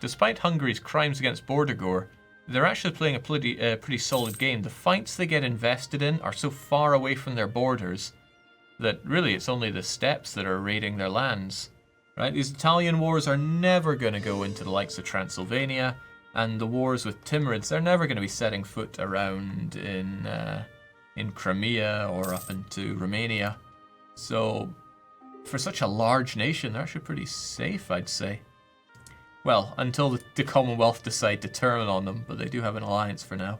despite Hungary's crimes against Bordigor, they're actually playing a pretty solid game. The fights they get invested in are so far away from their borders that really it's only the steppes that are raiding their lands. Right? These Italian wars are never going to go into the likes of Transylvania, and the wars with Timurids, they're never going to be setting foot around in Crimea or up into Romania. So, for such a large nation, they're actually pretty safe, I'd say. Well, until the Commonwealth decide to turn on them, but they do have an alliance for now.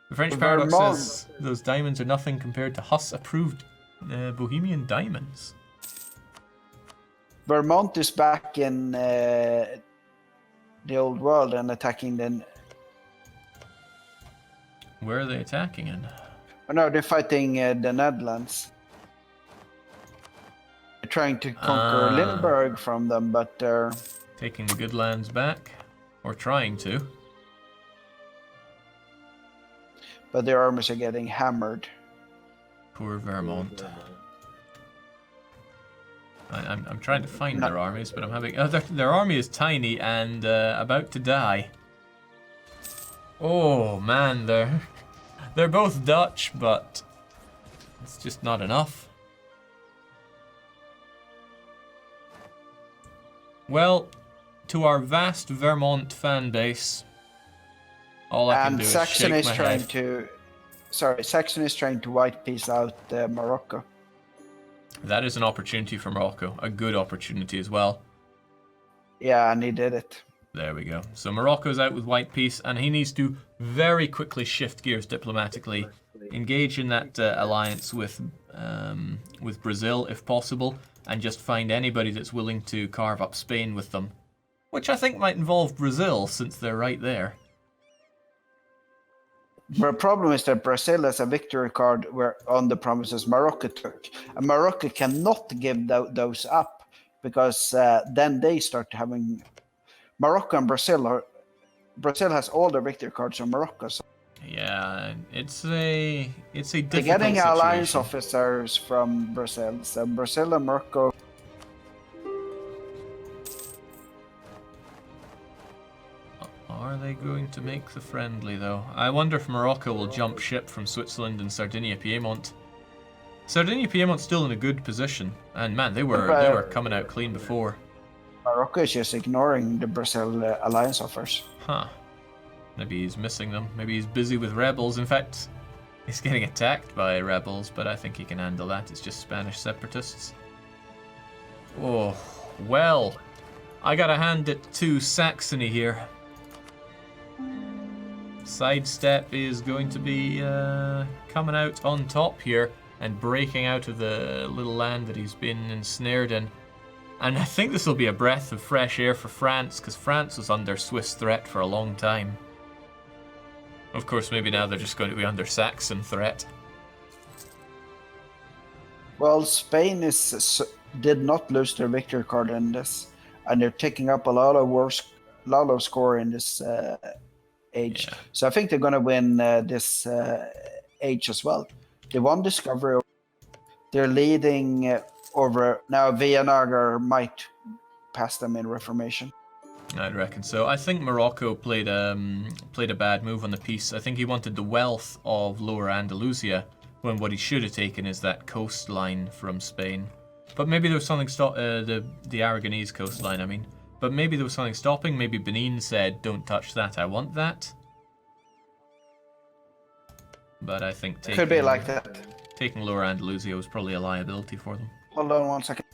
The French paradox says those diamonds are nothing compared to Huss-approved Bohemian diamonds. Vermont is back in the old world and attacking the... Where are they attacking in? Oh, no, they're fighting the Netherlands. They're trying to conquer Limburg from them, but they're... Taking the good lands back, or trying to. But their armies are getting hammered. Poor Vermont. I'm trying to find their armies, but I'm having... Oh, their army is tiny and about to die. Oh, man, they're both Dutch, but it's just not enough. Well, to our vast Vermont fan base, all I can do is shake my head. Saxon is trying to white piece out Morocco. That is an opportunity for Morocco, a good opportunity as well. Yeah, and he did it. There we go. So Morocco's out with white peace, and he needs to very quickly shift gears diplomatically, engage in that alliance with Brazil if possible, and just find anybody that's willing to carve up Spain with them, which I think might involve Brazil since they're right there. The problem is that Brazil has a victory card on the promises Morocco took, and Morocco cannot give those up because then they start having... Morocco and Brazil has all their victory cards on Morocco. So yeah, it's a difficult they're getting situation. alliance officers from Brazil, so Brazil and Morocco. Are they going to make the friendly though? I wonder if Morocco will jump ship from Switzerland and Sardinia-Piemonte. Sardinia-Piemonte's still in a good position, and man, they were coming out clean before. Morocco is just ignoring the Brazil alliance offers. Huh. Maybe he's missing them. Maybe he's busy with rebels. In fact, he's getting attacked by rebels, but I think he can handle that. It's just Spanish separatists. Oh, well. I gotta hand it to Saxony here. Sidestep is going to be coming out on top here and breaking out of the little land that he's been ensnared in. And I think this will be a breath of fresh air for France, because France was under Swiss threat for a long time. Of course, maybe now they're just going to be under Saxon threat. Well, Spain did not lose their victory card in this, and they're taking up a lot of score in this age. Yeah. So I think they're going to win this age as well. They won Discovery. They're leading over now. Villanagar might pass them in Reformation. I'd reckon so. I think Morocco played a bad move on the peace. I think he wanted the wealth of Lower Andalusia, when what he should have taken is that coastline from Spain. But maybe there was something the Aragonese coastline, I mean. But maybe there was something stopping. Maybe Benin said, don't touch that, I want that. But I think could be like that. Taking Lower Andalusia was probably a liability for them. Hold on 1 second.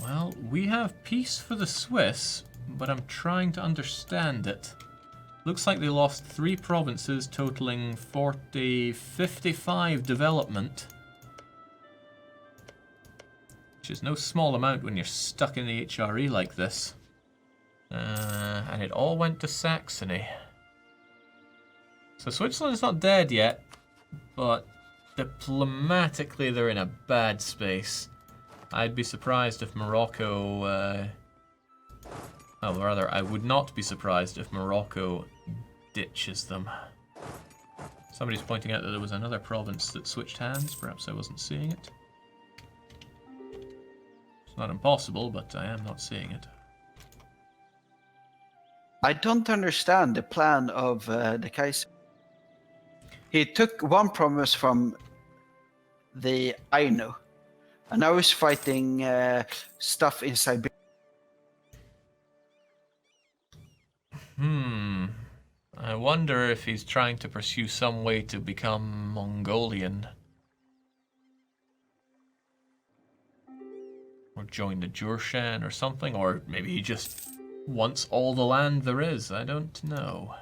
Well, we have peace for the Swiss, but I'm trying to understand it. Looks like they lost 3 provinces totaling 55 development. Which is no small amount when you're stuck in the HRE like this. And it all went to Saxony. So Switzerland's not dead yet, but diplomatically they're in a bad space. I'd be surprised if Morocco... oh, rather, I would not be surprised if Morocco ditches them. Somebody's pointing out that there was another province that switched hands. Perhaps I wasn't seeing it. It's not impossible, but I am not seeing it. I don't understand the plan of the Kaiser. He took one promise from the Ainu, and now he's fighting stuff in Siberia. I wonder if he's trying to pursue some way to become Mongolian. Or join the Jurshan or something, or maybe he just wants all the land there is. I don't know.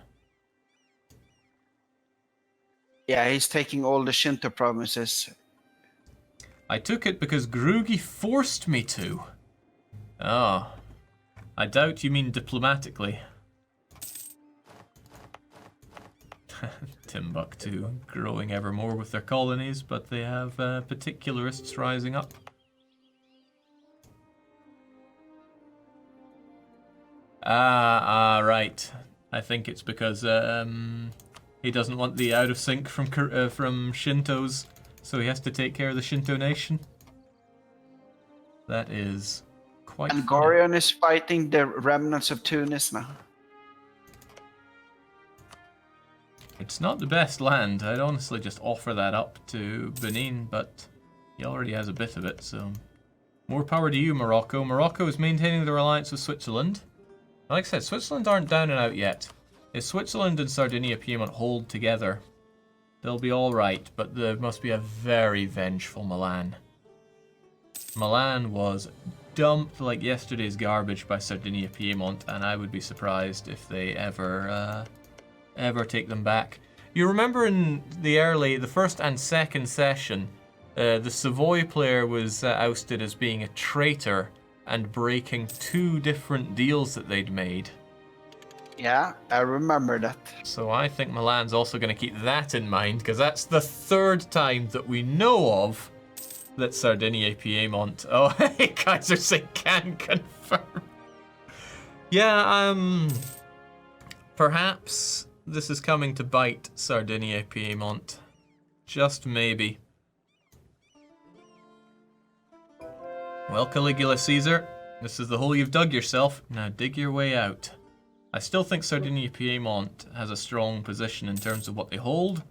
Yeah, he's taking all the Shinto provinces. I took it because Grugi forced me to. Ah. I doubt you mean diplomatically. Timbuktu growing ever more with their colonies, but they have particularists rising up. Right. I think it's because he doesn't want the out of sync from Shintos, so he has to take care of the Shinto nation. That is quite. And Gorion is fighting the remnants of Tunis now. It's not the best land. I'd honestly just offer that up to Benin, but he already has a bit of it, so more power to you, Morocco. Morocco is maintaining their alliance with Switzerland. Like I said, Switzerland aren't down and out yet. If Switzerland and Sardinia-Piedmont hold together, they'll be alright, but there must be a very vengeful Milan. Milan was dumped like yesterday's garbage by Sardinia-Piedmont, and I would be surprised if they ever take them back. You remember in the first and second session, the Savoy player was ousted as being a traitor and breaking 2 different deals that they'd made. Yeah, I remember that. So I think Milan's also going to keep that in mind, because that's the 3rd time that we know of that Sardinia-Piedmont... Oh, hey, Kaiser say can confirm. Yeah, perhaps this is coming to bite Sardinia-Piedmont. Just maybe. Well, Caligula Caesar, this is the hole you've dug yourself. Now dig your way out. I still think Sardinia-Piedmont has a strong position in terms of what they hold.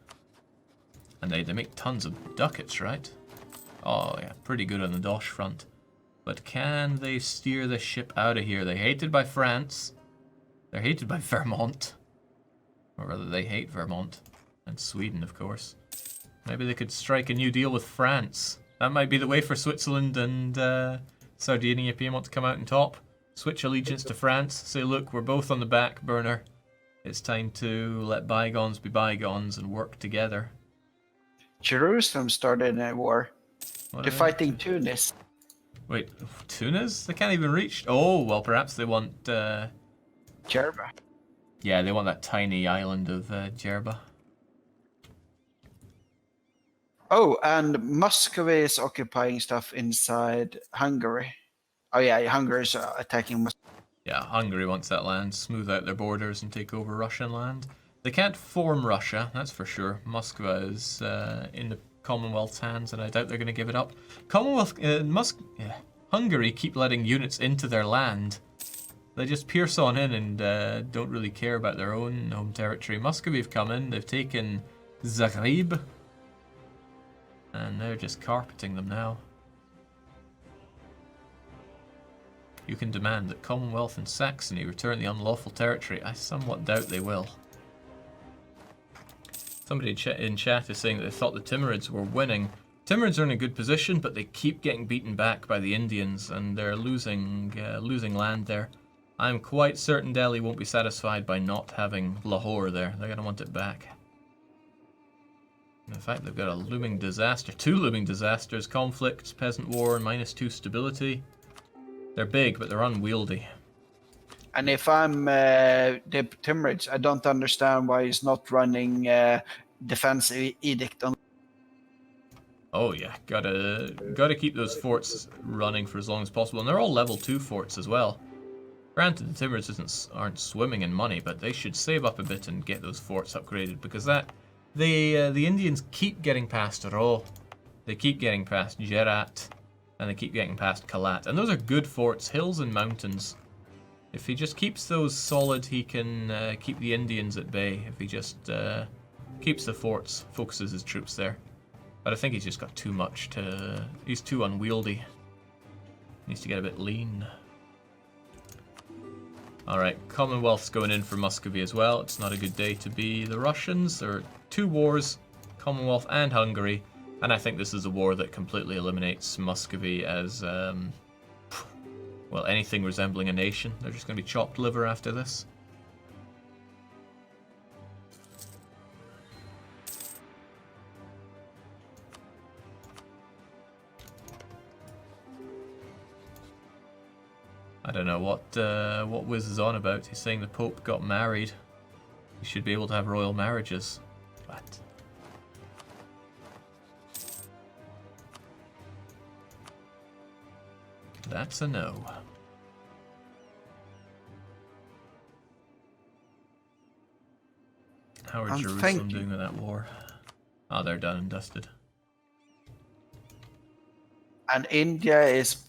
And they make tons of ducats, right? Oh yeah, pretty good on the Dosh front. But can they steer the ship out of here? They're hated by France. They're hated by Vermont. Or rather, they hate Vermont. And Sweden, of course. Maybe they could strike a new deal with France. That might be the way for Switzerland and Sardinia-Piedmont to come out on top. Switch allegiance to France. Say, look, we're both on the back burner. It's time to let bygones be bygones and work together. Jerusalem started a war. They're fighting Tunis. Wait, Tunis? They can't even reach... Oh, well, perhaps they want... Jerba. Yeah, they want that tiny island of Jerba. Oh, and Muscovy is occupying stuff inside Hungary. Oh yeah, Hungary is attacking Muscovy. Yeah, Hungary wants that land, smooth out their borders and take over Russian land. They can't form Russia, that's for sure. Moskva is in the Commonwealth's hands, and I doubt they're going to give it up. Hungary keep letting units into their land. They just pierce on in and don't really care about their own home territory. Muscovy have come in, they've taken Zagreb, and they're just carpeting them now. You can demand that Commonwealth and Saxony return the unlawful territory. I somewhat doubt they will. Somebody in chat is saying that they thought the Timurids were winning. Timurids are in a good position, but they keep getting beaten back by the Indians, and they're losing land there. I'm quite certain Delhi won't be satisfied by not having Lahore there. They're going to want it back. In fact, they've got a looming disaster. 2 looming disasters. Conflicts, peasant war, and -2 stability. They're big, but they're unwieldy. And if I'm the Timurids, I don't understand why he's not running defense edict on. Oh yeah, gotta keep those forts running for as long as possible, and they're all level 2 forts as well. Granted, the Timurids aren't swimming in money, but they should save up a bit and get those forts upgraded, because the Indians keep getting past Ro, they keep getting past Jerat, and they keep getting past Kalat. And those are good forts, hills and mountains. If he just keeps those solid, he can keep the Indians at bay. If he just keeps the forts, focuses his troops there. But I think he's just got too much to... He's too unwieldy. Needs to get a bit lean. Alright, Commonwealth's going in for Muscovy as well. It's not a good day to be the Russians. There are 2 wars, Commonwealth and Hungary. And I think this is a war that completely eliminates Muscovy as, well, anything resembling a nation. They're just going to be chopped liver after this. I don't know what Wiz is on about. He's saying the Pope got married. He should be able to have royal marriages. But that's a no. How are Jerusalem doing with that war? Oh, they're done and dusted. And India is...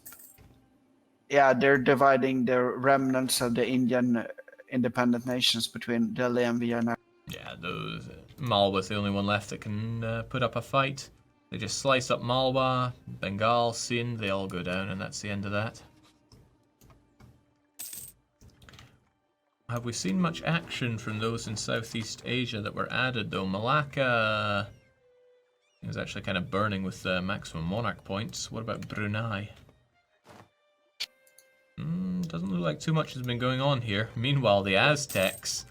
Yeah, they're dividing the remnants of the Indian independent nations between Delhi and Vienna. Yeah, those... Malwa's the only one left that can put up a fight. They just slice up Malwa, Bengal, Sindh, they all go down, and that's the end of that. Have we seen much action from those in Southeast Asia that were added, though? Malacca is actually kind of burning with maximum monarch points. What about Brunei? Doesn't look like too much has been going on here. Meanwhile, the Aztecs...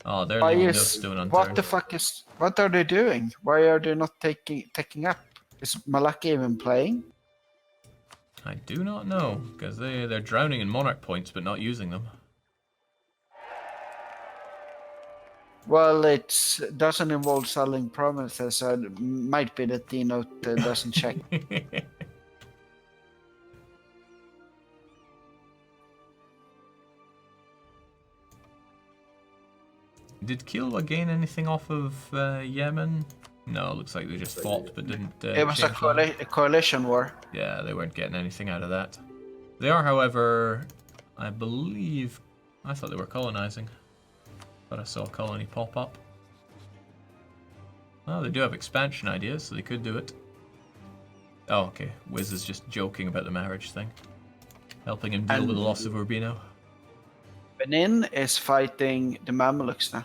Oh, they're leaving no stone unturned. What the fuck is... What are they doing? Why are they not taking up? Is Malacca even playing? I do not know, because they're drowning in monarch points but not using them. Well, it doesn't involve selling provinces, so it might be that D-Note doesn't check. Did Kilwa gain anything off of Yemen? No, it looks like they just fought but didn't it was a coalition war. Yeah, they weren't getting anything out of that. They are, however, I believe... I thought they were colonizing. But I saw a colony pop up. Well, they do have expansion ideas, so they could do it. Oh, okay. Wiz is just joking about the marriage thing. Helping him deal with the loss of Urbino. Benin is fighting the Mamluks now.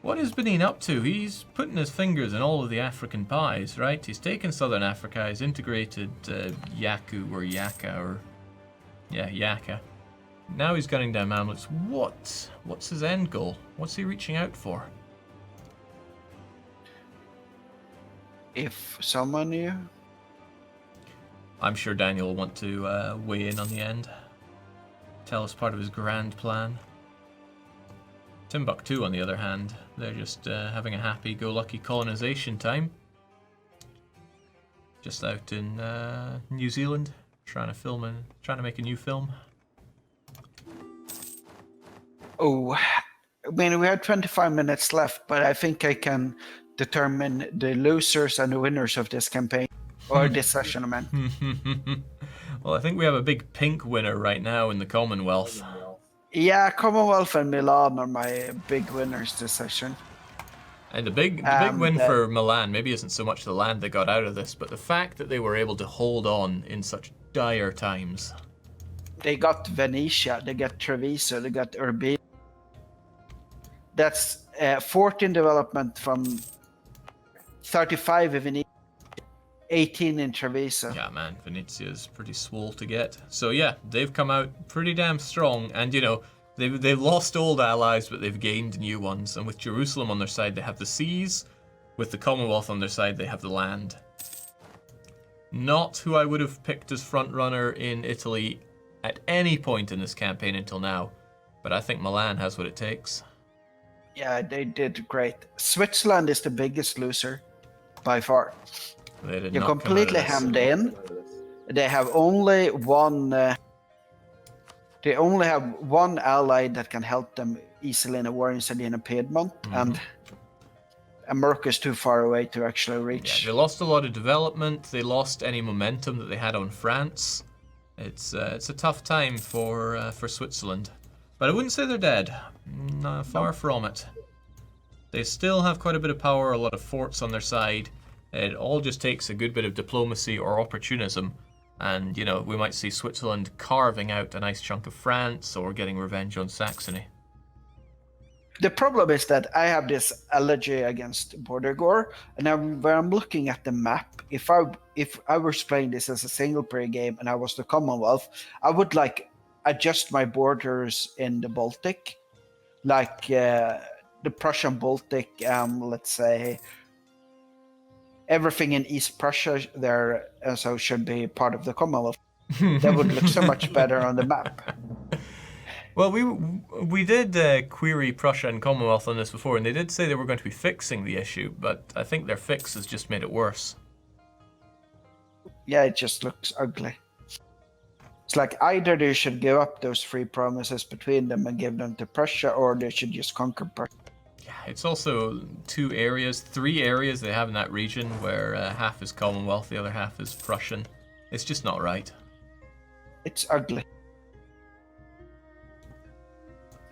What is Benin up to? He's putting his fingers in all of the African pies, right? He's taken Southern Africa, he's integrated Yaku or Yaka, or... Yeah, Yaka. Now he's gunning down Mamluks. What's his end goal? What's he reaching out for? If someone knew... I'm sure Daniel will want to weigh in on the end. Tell us part of his grand plan. Timbuktu, on the other hand, they're just having a happy-go-lucky colonization time. Just out in New Zealand, trying to make a new film. Oh, I mean, we have 25 minutes left, but I think I can determine the losers and the winners of this campaign. Or this session, man. Well, I think we have a big pink winner right now in the Commonwealth. Yeah, Commonwealth and Milan are my big winners this session. And the big win for Milan maybe isn't so much the land they got out of this, but the fact that they were able to hold on in such dire times. They got Venetia, they got Treviso, they got Urbino. That's 14 development from 35 in Venetia, 18 in Treviso. Yeah, man, Venetia's pretty swole to get. So yeah, they've come out pretty damn strong, and you know, they've lost old allies, but they've gained new ones. And with Jerusalem on their side, they have the seas. With the Commonwealth on their side, they have the land. Not who I would have picked as front runner in Italy at any point in this campaign until now, but I think Milan has what it takes. Yeah, they did great. Switzerland is the biggest loser by far. You're completely hemmed in. They have only one. They only have one ally that can help them easily in a war in Sardinia, Piedmont, America's too far away to actually Yeah, reach. they lost a lot of development. They lost any momentum that they had on France. It's a tough time for Switzerland, but I wouldn't say they're dead. No, far from it. They still have quite a bit of power, a lot of forts on their side. It all just takes a good bit of diplomacy or opportunism, and you know, we might see Switzerland carving out a nice chunk of France or getting revenge on Saxony. The problem is that I have this allergy against border gore, and when I'm looking at the map, if I was playing this as a single player game and I was the Commonwealth, I would like adjust my borders in the Baltic, like the Prussian Baltic. Let's say everything in East Prussia there, so should be part of the Commonwealth. That would look so much better on the map. Well, we did query Prussia and Commonwealth on this before, and they did say they were going to be fixing the issue, but I think their fix has just made it worse. Yeah, it just looks ugly. It's like either they should give up those free promises between them and give them to Prussia, or they should just conquer Prussia. Yeah, it's also 3 areas they have in that region where half is Commonwealth, the other half is Prussian. It's just not right. It's ugly.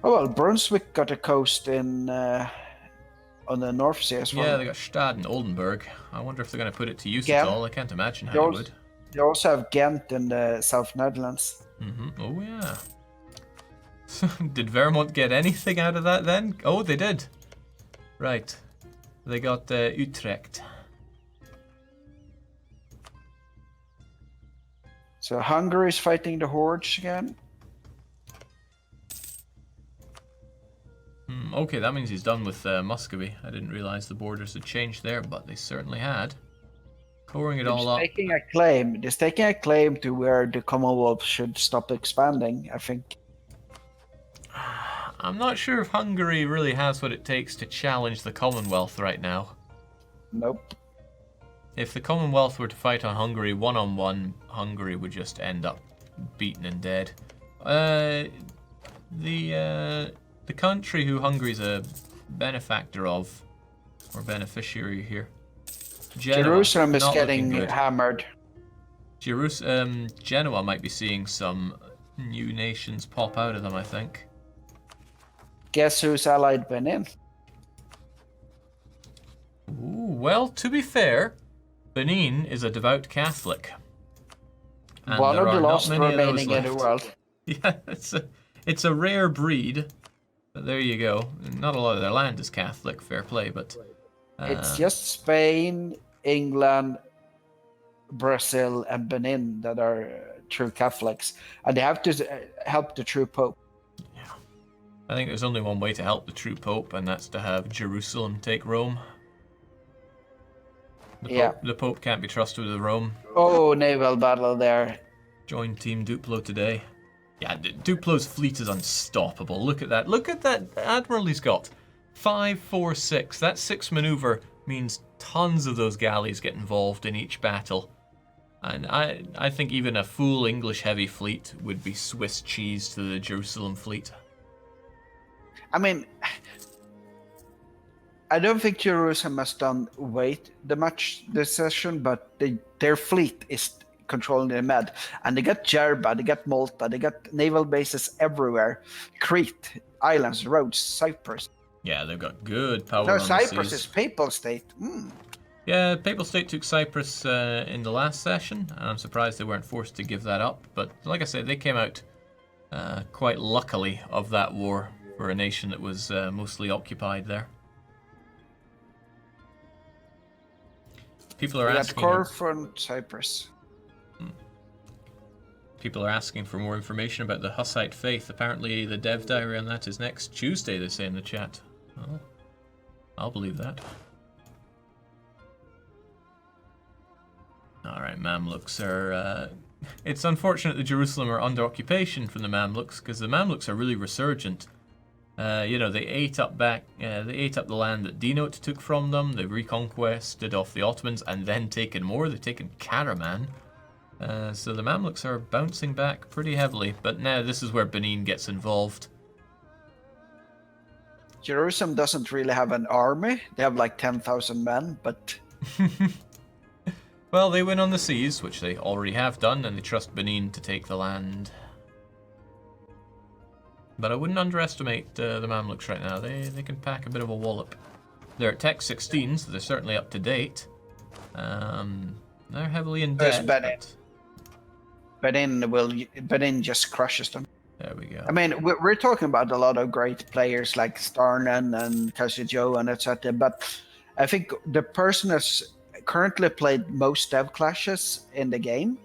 Oh well, Brunswick got a coast in on the North Sea as well. Yeah, they got Stad and Oldenburg. I wonder if they're going to put it to use Ghent. at all. I can't imagine how they would. They also have Ghent in the South Netherlands. Oh yeah. Did Vermont get anything out of that then? Oh, they did. Right. They got Utrecht. So Hungary is fighting the hordes again. Okay, that means he's done with Muscovy. I didn't realize the borders had changed there, but they certainly had. Coring it all up. They're taking a claim to where the Commonwealth should stop expanding, I think. I'm not sure if Hungary really has what it takes to challenge the Commonwealth right now. Nope. If the Commonwealth were to fight on Hungary one-on-one, Hungary would just end up beaten and dead. The country who Hungary's a benefactor of, or beneficiary here, Jerusalem is getting hammered. Genoa might be seeing some new nations pop out of them, I think. Guess who's allied Benin? Ooh, well, to be fair, Benin is a devout Catholic. And one of the last many remaining in the world. Yeah, it's a rare breed. But there you go. Not a lot of their land is Catholic, fair play, but... it's just Spain, England, Brazil, and Benin that are true Catholics. And they have to help the true Pope. Yeah. I think there's only one way to help the true Pope, and that's to have Jerusalem take Rome. The Pope can't be trusted with Rome. Oh, naval battle there. Join Team Duplo today. Yeah, Duplo's fleet is unstoppable. Look at that. Look at that admiral he's got. 5, 4, 6. That 6 maneuver means tons of those galleys get involved in each battle. And I think even a full English heavy fleet would be Swiss cheese to the Jerusalem fleet. I mean, I don't think Jerusalem has done weight the much this session, but their fleet is controlling the Med, and they got Jerba, they got Malta, they got naval bases everywhere. Crete, islands, Rhodes, Cyprus. Yeah, they've got good power. No, on Cyprus the is Papal State. Yeah, Papal State took Cyprus in the last session, and I'm surprised they weren't forced to give that up. But like I said, they came out quite luckily of that war for a nation that was mostly occupied there. People are asking. Corfu, Cyprus. People are asking for more information about the Hussite faith. Apparently, the dev diary on that is next Tuesday, they say in the chat. Well, I'll believe that. Alright, Mamluks are... It's unfortunate that Jerusalem are under occupation from the Mamluks, because the Mamluks are really resurgent. You know, they ate up the land that Dinote took from them. They reconquested off the Ottomans and then taken more. They've taken Karaman. So the Mamluks are bouncing back pretty heavily, but now this is where Benin gets involved. Jerusalem doesn't really have an army. They have like 10,000 men, but Well, they win on the seas, which they already have done, and they trust Benin to take the land. But I wouldn't underestimate the Mamluks right now. They can pack a bit of a wallop. They're at Tech 16, so they're certainly up to date. They're heavily in debt. Benin just crushes them. There we go. I mean, we're talking about a lot of great players like Starnan and Joe and etc. But I think the person that's currently played most dev clashes in the game,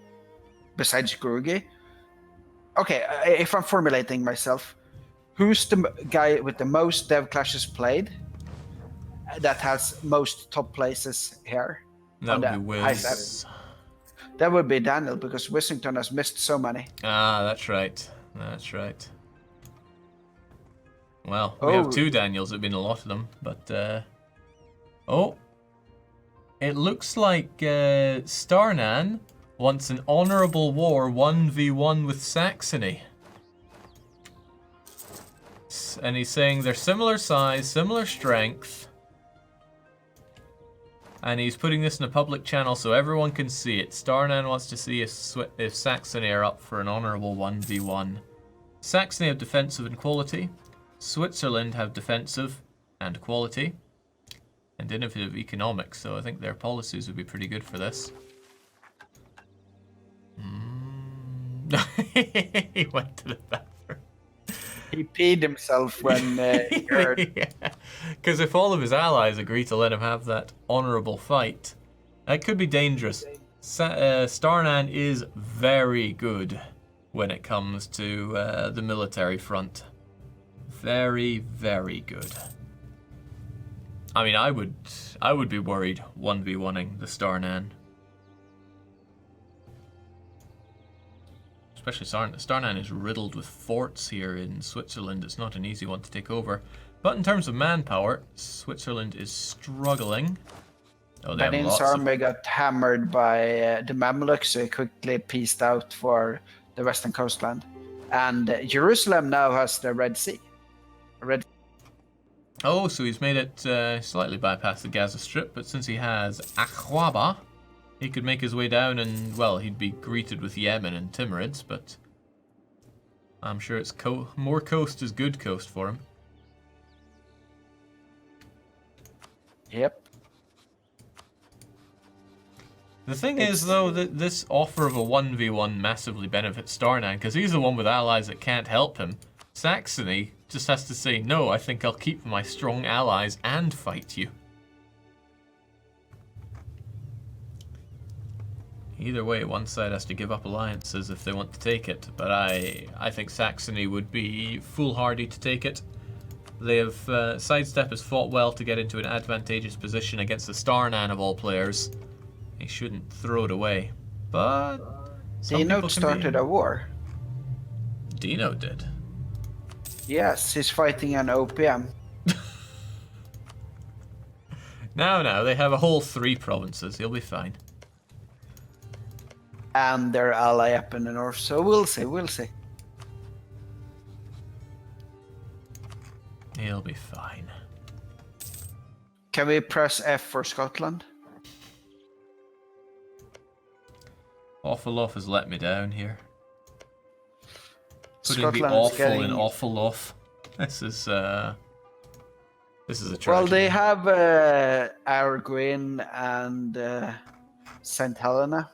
besides Grugi. Okay, if I'm formulating myself, who's the guy with the most dev clashes played that has most top places here? That would be Wiz. That would be Daniel, because Wissington has missed so many. Ah, that's right. That's right. Well, we have 2 Daniels. There have been a lot of them, but oh, it looks like Starnan wants an honourable war 1v1 with Saxony. And he's saying they're similar size, similar strength. And he's putting this in a public channel so everyone can see it. Starnan wants to see if Saxony are up for an honourable 1v1. Saxony have defensive and quality. Switzerland have defensive and quality. And innovative economics, so I think their policies would be pretty good for this. He went to the bathroom. He peed himself when he heard. Because if all of his allies agree to let him have that honourable fight, that could be dangerous. Starnan is very good when it comes to the military front. Very, very good. I mean, I would be worried 1v1ing the Starnan. Especially Starnan is riddled with forts here in Switzerland. It's not an easy one to take over. But in terms of manpower, Switzerland is struggling. Oh, Benin's army got hammered by the Mamluks, so he quickly peaced out for the western coastland. And Jerusalem now has the Red Sea. Oh, so he's made it slightly bypass the Gaza Strip, but since he has Aqaba, he could make his way down and, well, he'd be greeted with Yemen and Timurids, but I'm sure it's more coast is good coast for him. Yep. The thing is, though, that this offer of a 1v1 massively benefits Starnan, because he's the one with allies that can't help him. Saxony just has to say, no, I think I'll keep my strong allies and fight you. Either way, one side has to give up alliances if they want to take it, but I think Saxony would be foolhardy to take it. They have Sidestep has fought well to get into an advantageous position against the Starnan of all players. He shouldn't throw it away, but Dino started a war. Dino did. Yes, he's fighting an OPM. Now, they have a whole 3 provinces. He'll be fine. And their ally up in the north, so we'll see. He'll be fine. Can we press F for Scotland? Awful has let me down here. Putting the Scotland's awful in awful off. This is a tragedy. Well, they have Arguin and St. Helena.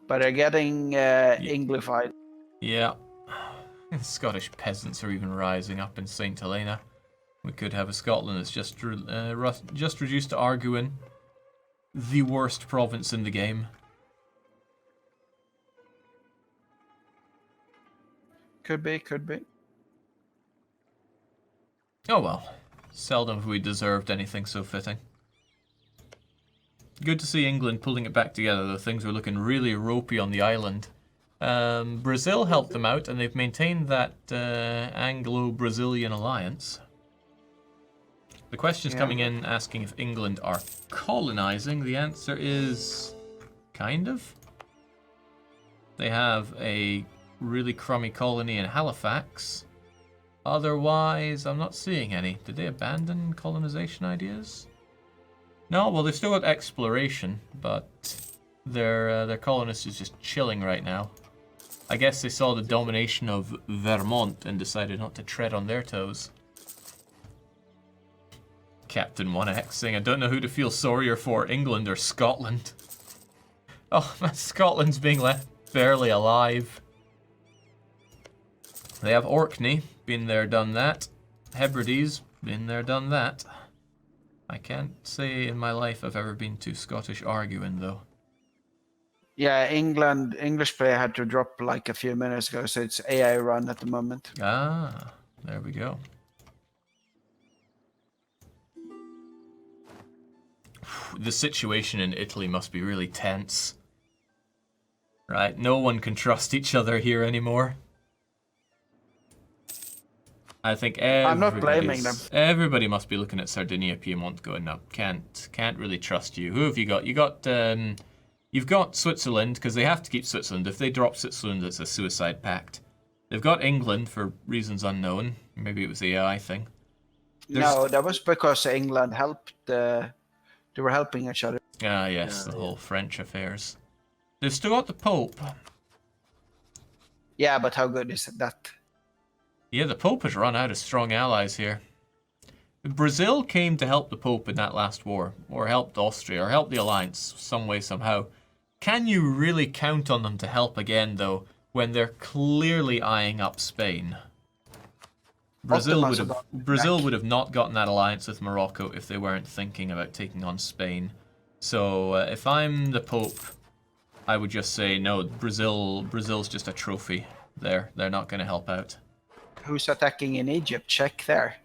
But they're getting Anglified. Yeah. Scottish peasants are even rising up in St. Helena. We could have a Scotland that's just reduced to Arguin. The worst province in the game. Could be. Oh well. Seldom have we deserved anything so fitting. Good to see England pulling it back together, though things were looking really ropey on the island. Brazil helped them out, and they've maintained that Anglo-Brazilian alliance. The question's coming in asking if England are colonizing. The answer is kind of. They have a really crummy colony in Halifax. Otherwise, I'm not seeing any. Did they abandon colonization ideas? No, well, they've still got exploration, but their colonist is just chilling right now. I guess they saw the domination of Vermont and decided not to tread on their toes. Captain 1X saying, I don't know who to feel sorrier for, England or Scotland. Oh, man, Scotland's being left barely alive. They have Orkney, been there, done that. Hebrides, been there, done that. I can't say in my life I've ever been too Scottish arguing, though. Yeah, English player had to drop like a few minutes ago, so it's AI run at the moment. Ah, there we go. The situation in Italy must be really tense. Right, no one can trust each other here anymore. I think I'm not blaming them. Everybody must be looking at Sardinia, Piedmont, going, no, can't really trust you. Who have you got? You've got Switzerland, because they have to keep Switzerland. If they drop Switzerland, it's a suicide pact. They've got England for reasons unknown. Maybe it was the AI thing. No, that was because England helped. They were helping each other. Ah, yes, the whole French affairs. They've still got the Pope. Yeah, but how good is that? Yeah, the Pope has run out of strong allies here. Brazil came to help the Pope in that last war, or helped Austria, or helped the Alliance some way, somehow. Can you really count on them to help again, though, when they're clearly eyeing up Spain? Brazil would have not gotten that alliance with Morocco if they weren't thinking about taking on Spain. So if I'm the Pope, I would just say, no, Brazil's just a trophy there. They're not going to help out. Who's attacking in Egypt? Check there.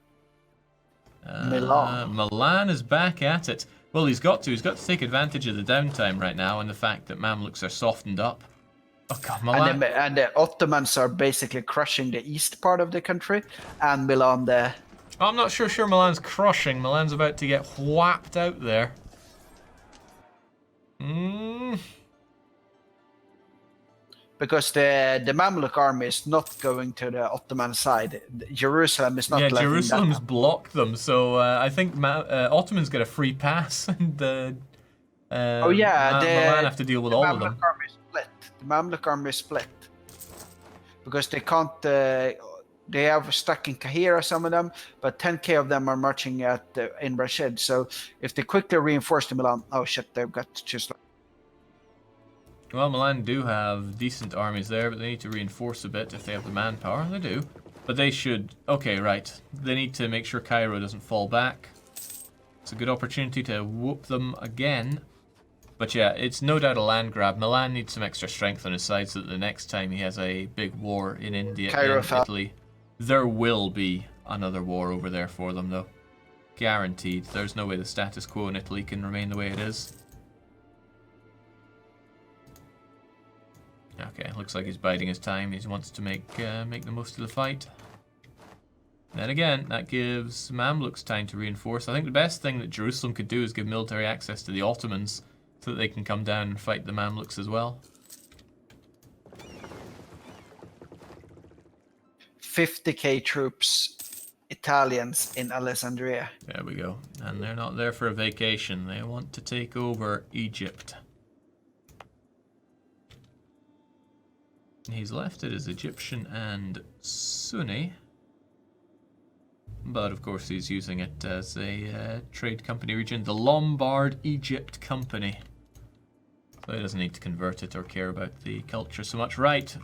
Milan. Milan is back at it. Well, he's got to take advantage of the downtime right now and the fact that Mamluks are softened up. Oh god, Milan. And the Ottomans are basically crushing the east part of the country, and Milan there. I'm not sure Milan's crushing. Milan's about to get whapped out there. Because the Mamluk army is not going to the Ottoman side. Jerusalem is not. Yeah, Jerusalem's blocked them, so I think Ottomans get a free pass, and Milan have to deal with all of them. The Mamluk army is split because they can't. They have stuck in Kahira, some of them, but 10k of them are marching in Rashid. So if they quickly reinforce the Milan, oh shit, they've got just. Well, Milan do have decent armies there, but they need to reinforce a bit if they have the manpower. They do. But they should... Okay, right. They need to make sure Cairo doesn't fall back. It's a good opportunity to whoop them again. But yeah, it's no doubt a land grab. Milan needs some extra strength on his side so that the next time he has a big war in India and Italy, there will be another war over there for them, though. Guaranteed. There's no way the status quo in Italy can remain the way it is. Okay, looks like he's biding his time. He wants to make the most of the fight. Then again, that gives Mamluks time to reinforce. I think the best thing that Jerusalem could do is give military access to the Ottomans so that they can come down and fight the Mamluks as well. 50k troops, Italians in Alessandria. There we go. And they're not there for a vacation. They want to take over Egypt. He's left it as Egyptian and Sunni, but of course he's using it as a trade company region, the Lombard Egypt Company. So he doesn't need to convert it or care about the culture so much. Right,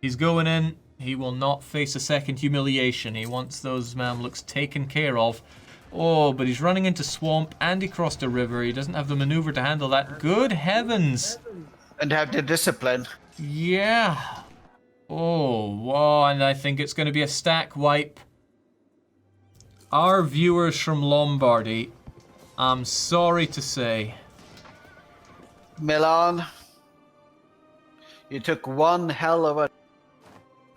he's going in. He will not face a second humiliation. He wants those Mamluks taken care of. Oh, but he's running into swamp and he crossed a river. He doesn't have the maneuver to handle that. Good heavens! And have the discipline. Yeah. Oh, wow, and I think it's going to be a stack wipe. Our viewers from Lombardy, I'm sorry to say. Milan, you took one hell of a...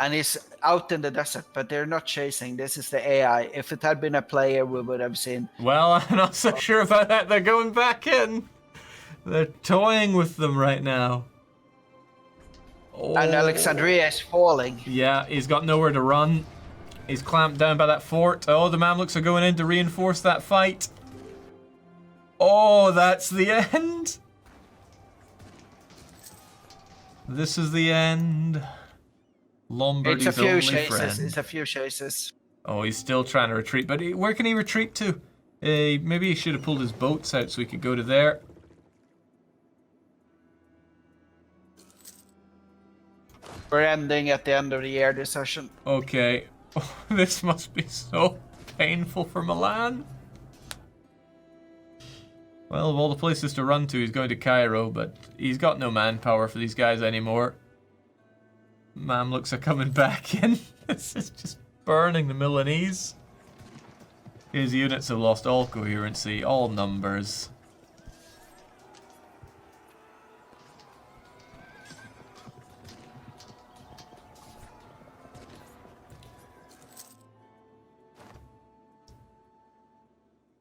And he's out in the desert, but they're not chasing. This is the AI. If it had been a player, we would have seen... Well, I'm not so sure about that. They're going back in. They're toying with them right now. Oh. And Alexandria is falling. Yeah, he's got nowhere to run. He's clamped down by that fort. Oh, the Mamluks are going in to reinforce that fight. Oh, that's the end. This is the end. Lombardy's It's a few only chases. friend. It's a few chases. Oh, he's still trying to retreat, but where can he retreat to? Maybe he should have pulled his boats out so he could go to there. We're ending at the end of the year this session. Okay. Oh, this must be so painful for Milan. Well, of all the places to run to, he's going to Cairo, but he's got no manpower for these guys anymore. Mamluks are coming back in. This is just burning the Milanese. His units have lost all coherency, all numbers.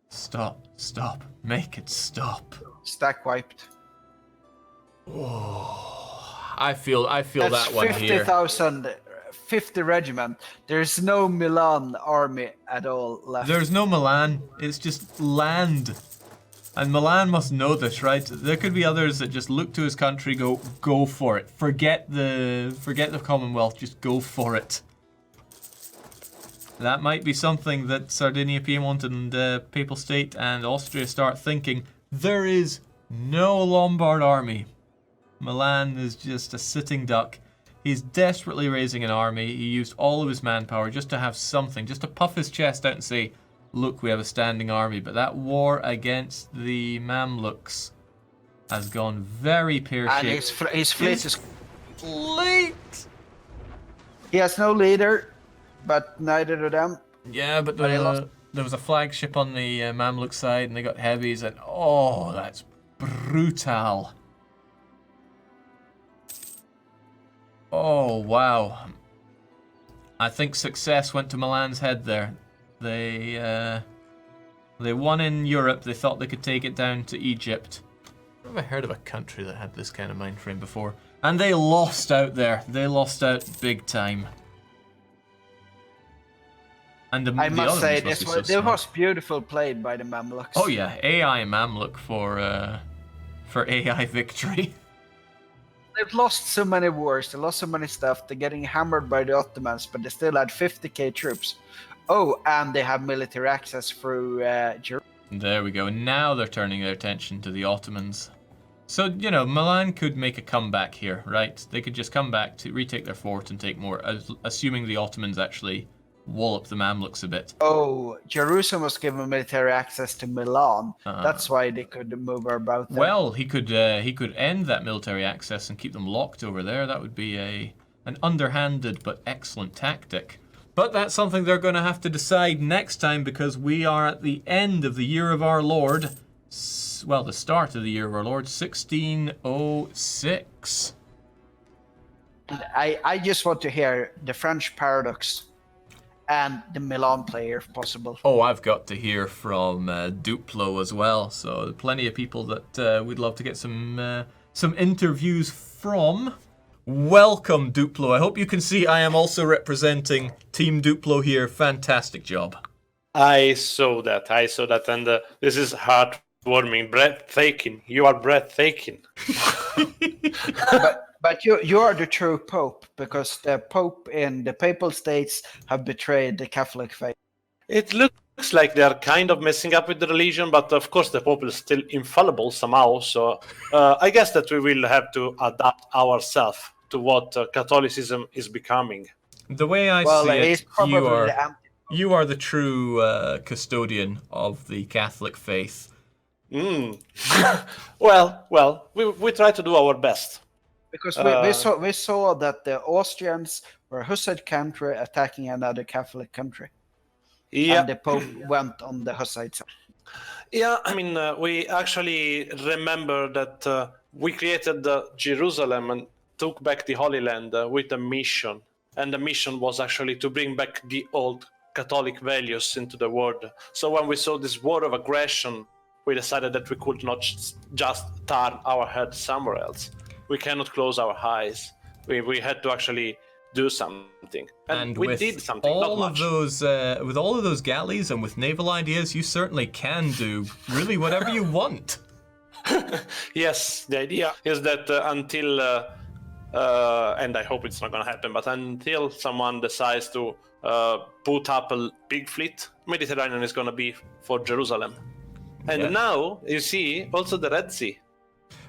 Stop, stop, make it stop. Stack wiped. Oh, I feel That's that one here. 50,000, 50 regiment. There's no Milan army at all left. There's no Milan, it's just land. And Milan must know this, right? There could be others that just look to his country, go for it. Forget the Commonwealth, just go for it. That might be something that Sardinia, Piedmont, and Papal State and Austria start thinking. There is no Lombard army. Milan is just a sitting duck. He's desperately raising an army. He used all of his manpower just to have something, just to puff his chest out and say, look, we have a standing army. But that war against the Mamluks has gone very pear-shaped. And his fleet is late. He has no leader, but neither do them. Yeah, but there was a flagship on the Mamluk side, and they got heavies, and oh, that's brutal. Oh, wow. I think success went to Milan's head there. They won in Europe. They thought they could take it down to Egypt. I've never heard of a country that had this kind of mind frame before. And they lost out there. They lost out big time. And I must say, this was beautiful played by the Mamluks. Oh yeah, AI Mamluk for AI victory. They've lost so many wars, they lost so many stuff, they're getting hammered by the Ottomans, but they still had 50k troops. Oh, and they have military access through Jerusalem. There we go, now they're turning their attention to the Ottomans. So, you know, Milan could make a comeback here, right? They could just come back to retake their fort and take more, assuming the Ottomans actually wallop the Mamluks a bit. Oh, Jerusalem was given military access to Milan. That's why they could move about there. Well, he could end that military access and keep them locked over there. That would be an underhanded but excellent tactic. But that's something they're going to have to decide next time, because we are at the end of the year of our Lord. Well, the start of the year of our Lord, 1606. I just want to hear the French paradox and the Milan player, if possible. Oh, I've got to hear from Duplo as well. So plenty of people that we'd love to get some interviews from. Welcome, Duplo. I hope you can see I am also representing Team Duplo here. Fantastic job. I saw that, and this is heartwarming, breathtaking. You are breathtaking. But you are the true Pope, because the Pope in the Papal States have betrayed the Catholic faith. It looks like they are kind of messing up with the religion, but of course the Pope is still infallible somehow, so I guess that we will have to adapt ourselves to what Catholicism is becoming. The way I see it, you are the true custodian of the Catholic faith. Well, we try to do our best. Because we saw that the Austrians were a Hussite country attacking another Catholic country. Yeah. And the Pope went on the Hussite side. Yeah, I mean, we actually remember that we created Jerusalem and took back the Holy Land with a mission. And the mission was actually to bring back the old Catholic values into the world. So when we saw this war of aggression, we decided that we could not just turn our head somewhere else. We cannot close our eyes. We had to actually do something, and we with did something. Not all much. of those, with all of those galleys and with naval ideas, you certainly can do really whatever you want. Yes, the idea is that until, and I hope it's not going to happen, but until someone decides to put up a big fleet, Mediterranean is going to be for Jerusalem. And Yeah. now, you see, also the Red Sea.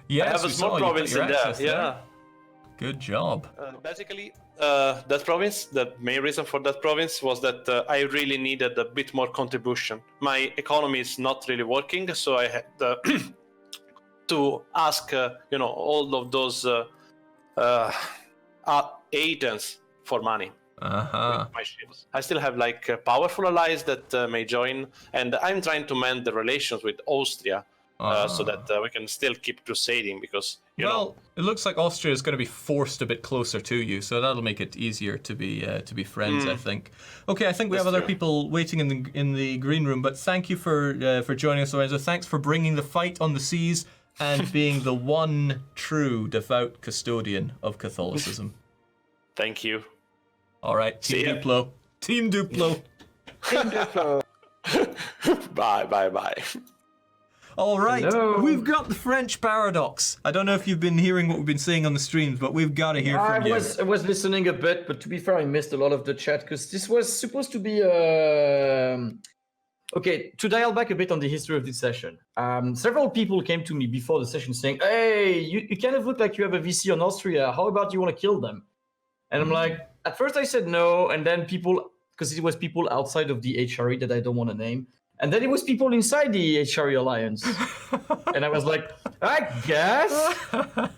Yes, I have a we small saw you got province your in there, access yeah. Good job. Basically, that province, the main reason for that province was that I really needed a bit more contribution. My economy is not really working, so I had to ask, all of those agents for money. Uh-huh. My ships. I still have powerful allies that may join, and I'm trying to mend the relations with Austria so that we can still keep crusading because it looks like Austria is going to be forced a bit closer to you, so that'll make it easier to be friends. I think. Okay, I think we have other people waiting in the green room, but thank you for joining us, Lorenzo. Thanks for bringing the fight on the seas and being the one true devout custodian of Catholicism. Thank you. All right, Team Duplo. Team Duplo. Team Duplo. Bye. All right, Hello. We've got the French paradox. I don't know if you've been hearing what we've been saying on the streams, but we've got to hear from you. I was listening a bit, but to be fair, I missed a lot of the chat because this was supposed to be okay, to dial back a bit on the history of this session. Several people came to me before the session saying, hey, you kind of look like you have a VC on Austria. How about you want to kill them? And I'm like, at first I said no, and then because it was people outside of the HRE that I don't want to name, and then it was people inside the HRE alliance. And I was like, I guess.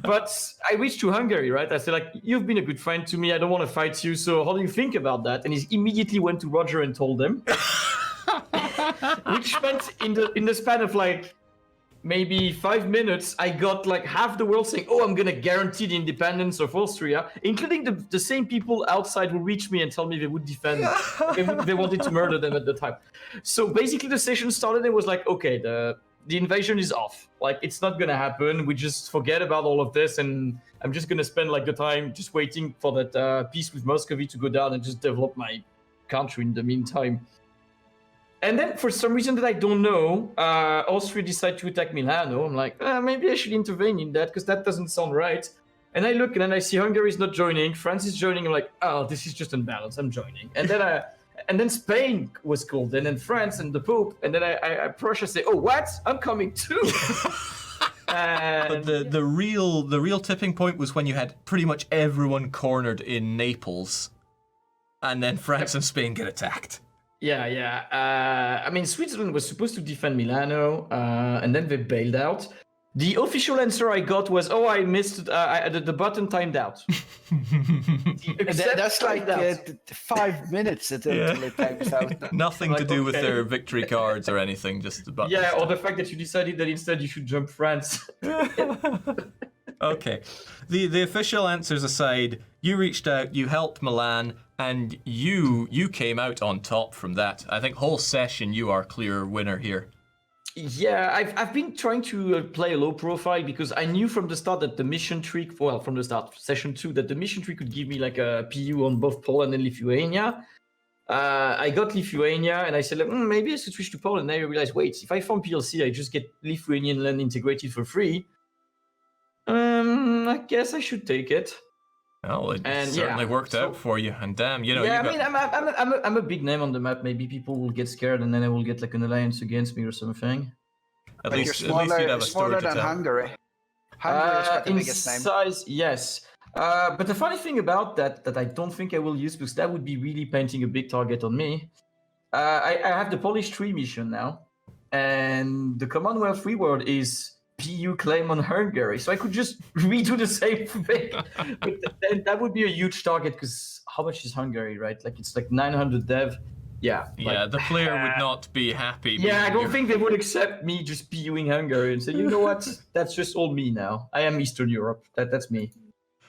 But I reached to Hungary, right? I said, like, you've been a good friend to me. I don't want to fight you. So how do you think about that? And he immediately went to Roger and told him. Which meant in the span of maybe 5 minutes, I got half the world saying, oh, I'm going to guarantee the independence of Austria, including the same people outside who reached me and told me they would defend them. They wanted to murder them at the time. So basically the session started and was like, okay, the invasion is off. It's not going to happen. We just forget about all of this. And I'm just going to spend the time just waiting for that peace with Muscovy to go down and just develop my country in the meantime. And then, for some reason that I don't know, Austria decided to attack Milano. I'm like, maybe I should intervene in that because that doesn't sound right. And I look and then I see Hungary is not joining, France is joining. I'm like, oh, this is just unbalanced. I'm joining. And then Spain was called, and then France and the Pope, and then I Prussia say, oh, what? I'm coming too. But the real tipping point was when you had pretty much everyone cornered in Naples, and then France and Spain get attacked. Yeah. I mean, Switzerland was supposed to defend Milano, and then they bailed out. The official answer I got was, "Oh, I missed. The button timed out." That's 5 minutes until it times out. Nothing to do with their victory cards or anything. Just the button. Yeah, or the fact that you decided that instead you should jump France. Okay. The official answers aside, you reached out, you helped Milan, and you came out on top from that. I think whole session you are clear winner here. Yeah, I've been trying to play a low profile because I knew from the start that the mission tree, from the start, session 2, that the mission tree could give me a PU on both Poland and Lithuania. I got Lithuania and I said, maybe I should switch to Poland. And I realized, wait, if I form PLC, I just get Lithuanian land integrated for free. I guess I should take it. Well, it certainly worked out for you. And damn, I'm a big name on the map. Maybe people will get scared, and then I will get an alliance against me or something. At least you'd have a story to tell. Hungary. Hungary is got the biggest name. Size, yes. But the funny thing about that I don't think I will use, because that would be really painting a big target on me. I have the Polish 3 mission now, and the Commonwealth reward is PU claim on Hungary, so I could just redo the same thing. But then that would be a huge target, because how much is Hungary, right? It's 900 dev. Yeah. The player would not be happy. Yeah, I don't think they would accept me just PUing Hungary and say, you know what? That's just all me now. I am Eastern Europe. That's me.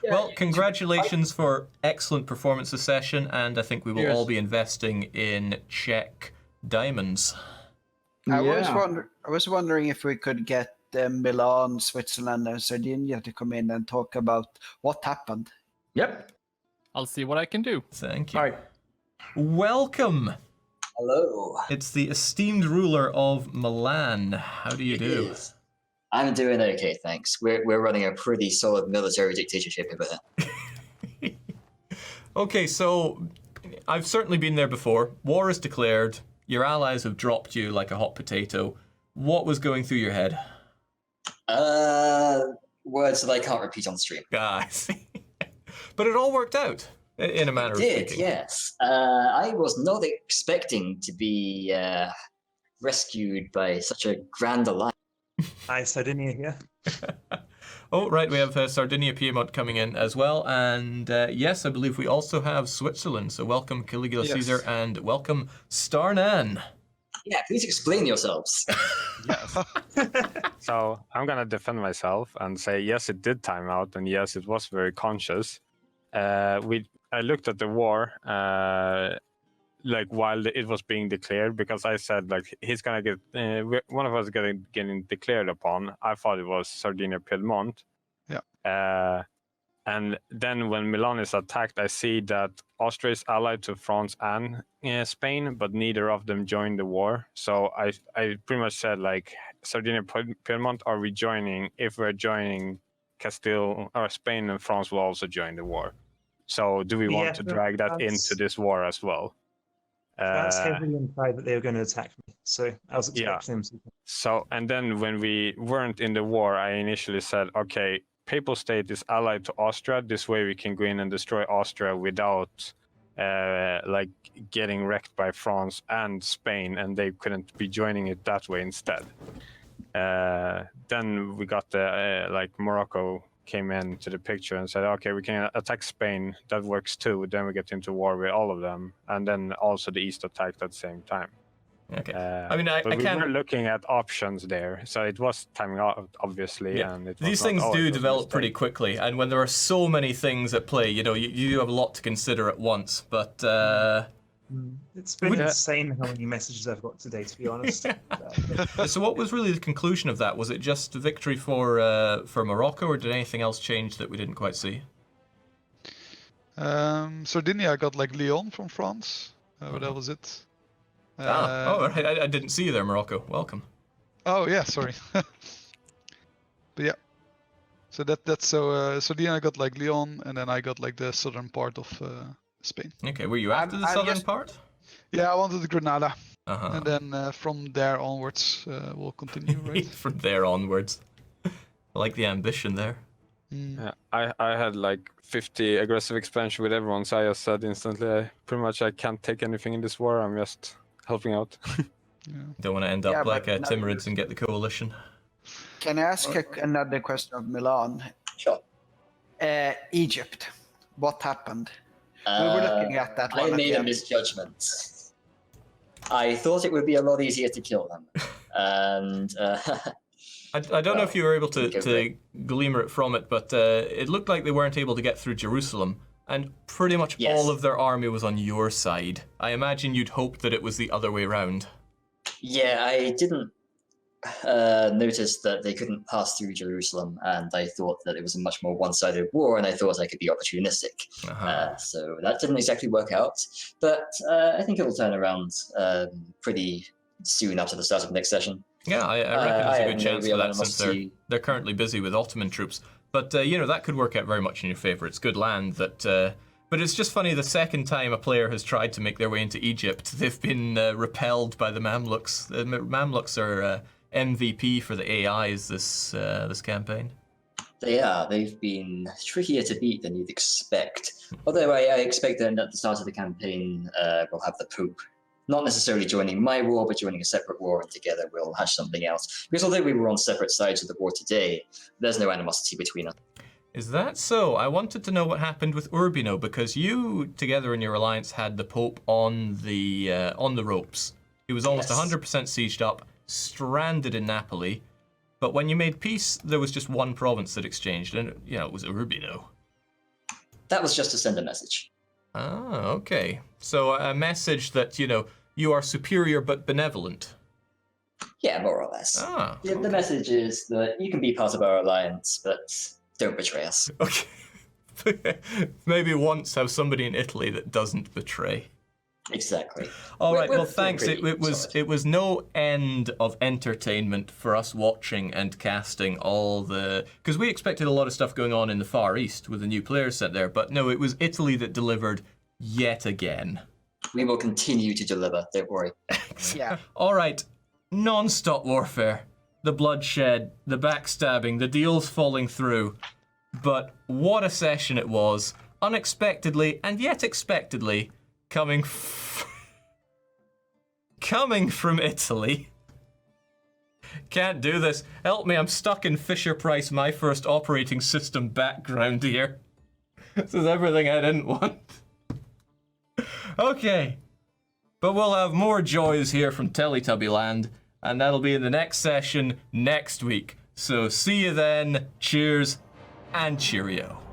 Yeah, well, congratulations for excellent performance this session, and I think we will all be investing in Czech diamonds. I was wondering if we could get Milan, Switzerland, and Sardinia to come in and talk about what happened. Yep. I'll see what I can do. Thank you. All right. Welcome. Hello. It's the esteemed ruler of Milan. How do you It do? is. I'm doing okay, thanks. We're running a pretty solid military dictatorship over here. Okay, so I've certainly been there before. War is declared. Your allies have dropped you like a hot potato. What was going through your head? Words that I can't repeat on stream. Ah, I see. But it all worked out, in a manner of Did, speaking. yes. I was not expecting to be rescued by such a grand alliance. Hi, Sardinia here. Oh, right, we have Sardinia Piedmont coming in as well. And yes, I believe we also have Switzerland. So welcome Caligula Caesar and welcome Starnan. Yeah, please explain yourselves. Yes. So I'm gonna defend myself and say yes, it did time out, and yes, it was very conscious. I looked at the war like while it was being declared, because I said like he's gonna get one of us getting declared upon. I thought it was Sardinia Piedmont. Yeah. And then when Milan is attacked, I see that Austria is allied to France and Spain, but neither of them joined the war. So I pretty much said like Sardinia Piedmont are we joining? If we're joining, Castile or Spain and France will also join the war. So do we want to drag that into this war as well? That's heavily implied that they were going to attack me, so I was expecting them to. So, and then when we weren't in the war, I initially said, okay, Papal State is allied to Austria. This way we can go in and destroy Austria without like getting wrecked by France and Spain, and they couldn't be joining it that way instead. Then we got the like Morocco came into the picture and said, okay, we can attack Spain. That works too. Then we get into war with all of them, and then also the East attacked at the same time. Okay. I mean, I but can't. We were looking at options there, so it was timing out, obviously. Yeah. And it was These not things always do a develop mistake. pretty quickly, and when there are so many things at play, you know, you do have a lot to consider at once. But It's been insane how many messages I've got today, to be honest. so, what was really the conclusion of that? Was it just victory for Morocco, or did anything else change that we didn't quite see? Sardinia, I got like Lyon from France. But that was it. Right. I didn't see you there, Morocco. Welcome. Oh yeah, sorry. But yeah. So that's so Sardinia I got like Lyon, and then I got like the southern part of Spain. Okay, were you after the southern part? Yeah, I wanted the Granada. Uh-huh. And then from there onwards, we'll continue, right? From there onwards. I like the ambition there. Yeah, I had like 50 aggressive expansion with everyone, so I just said instantly, I can't take anything in this war. I'm just helping out. Don't want to end up like but Timurids and get the coalition. Can I ask another question of Milan? Sure. Egypt. What happened? We were looking at that one. I made a misjudgment. I thought it would be a lot easier to kill them. And I don't know if you were able to gleamer it from it, but it looked like they weren't able to get through Jerusalem, and pretty much all of their army was on your side. I imagine you'd hoped that it was the other way around. yeah, I didn't notice that they couldn't pass through Jerusalem, and I thought that it was a much more one-sided war, and I thought I could be opportunistic. So that didn't exactly work out, but I think it'll turn around pretty soon after the start of next session. Yeah, I reckon there's a good no chance for real that, since animosity. they're currently busy with Ottoman troops. But, you know, that could work out very much in your favour. It's good land that... But it's just funny, the second time a player has tried to make their way into Egypt, they've been repelled by the Mamluks. The Mamluks are MVP for the AIs this campaign. They are. They've been trickier to beat than you'd expect. Although I expect that at the start of the campaign, we'll have the Pope not necessarily joining my war, but joining a separate war, and together we'll hash something out. Because although we were on separate sides of the war today, there's no animosity between us. Is that so? I wanted to know what happened with Urbino, because you, together in your alliance, had the Pope on the ropes. He was almost 100% sieged up, stranded in Napoli. But when you made peace, there was just one province that exchanged, and it was Urbino. That was just to send a message. Ah, okay. So a message that, you are superior but benevolent. Yeah, more or less. Ah. The message is that you can be part of our alliance, but don't betray us. Okay. Maybe once have somebody in Italy that doesn't betray. Exactly. All right. We're Well, thanks. pretty It was no end of entertainment for us watching and casting all the, because we expected a lot of stuff going on in the Far East with the new players sent there, but no, it was Italy that delivered yet again. We will continue to deliver. Don't worry. Yeah. All right. Non-stop warfare, the bloodshed, the backstabbing, the deals falling through. But what a session it was, unexpectedly and yet expectedly, coming from Italy. Can't do this. Help me, I'm stuck in Fisher-Price, my first operating system background here. This is everything I didn't want. Okay. But we'll have more joys here from Teletubby Land, and that'll be in the next session next week. So see you then. Cheers and cheerio.